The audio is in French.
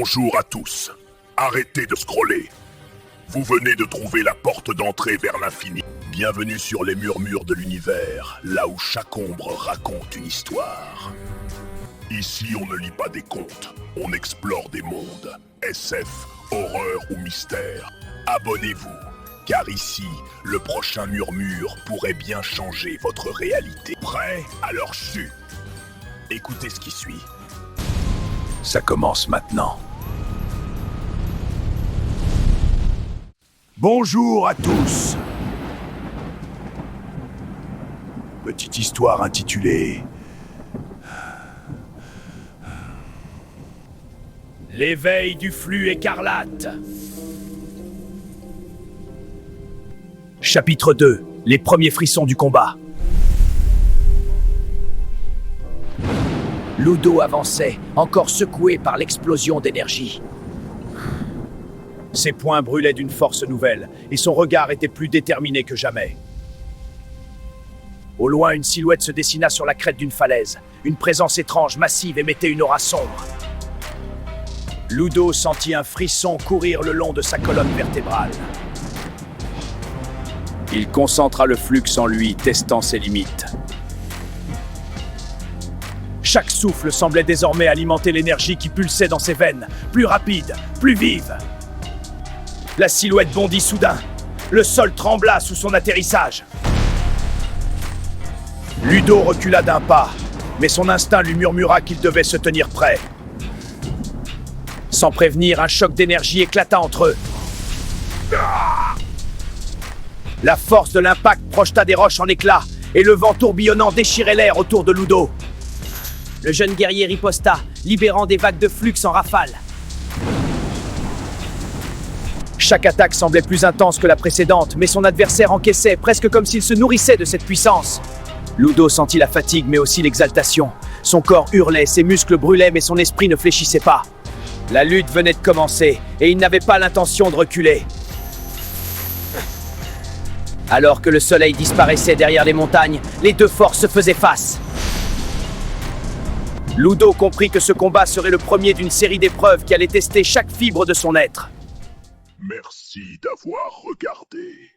Bonjour à tous. Arrêtez de scroller. Vous venez de trouver la porte d'entrée vers l'infini. Bienvenue sur les murmures de l'univers, là où chaque ombre raconte une histoire. Ici, on ne lit pas des contes, on explore des mondes. SF, horreur ou mystère. Abonnez-vous, car ici, le prochain murmure pourrait bien changer votre réalité. Prêt? Alors chut. Écoutez ce qui suit. Ça commence maintenant. Bonjour à tous. Petite histoire intitulée L'éveil du flux écarlate. Chapitre 2. Les premiers frissons du combat. Ludo avançait, encore secoué par l'explosion d'énergie. Ses poings brûlaient d'une force nouvelle, et son regard était plus déterminé que jamais. Au loin, une silhouette se dessina sur la crête d'une falaise. Une présence étrange, massive, émettait une aura sombre. Ludo sentit un frisson courir le long de sa colonne vertébrale. Il concentra le flux en lui, testant ses limites. Chaque souffle semblait désormais alimenter l'énergie qui pulsait dans ses veines, plus rapide, plus vive. La silhouette bondit soudain. Le sol trembla sous son atterrissage. Ludo recula d'un pas, mais son instinct lui murmura qu'il devait se tenir prêt. Sans prévenir, un choc d'énergie éclata entre eux. La force de l'impact projeta des roches en éclats, et le vent tourbillonnant déchirait l'air autour de Ludo. Le jeune guerrier riposta, libérant des vagues de flux en rafale. Chaque attaque semblait plus intense que la précédente, mais son adversaire encaissait, presque comme s'il se nourrissait de cette puissance. Ludo sentit la fatigue, mais aussi l'exaltation. Son corps hurlait, ses muscles brûlaient, mais son esprit ne fléchissait pas. La lutte venait de commencer, et il n'avait pas l'intention de reculer. Alors que le soleil disparaissait derrière les montagnes, les deux forces se faisaient face. Ludo comprit que ce combat serait le premier d'une série d'épreuves qui allait tester chaque fibre de son être. Merci d'avoir regardé.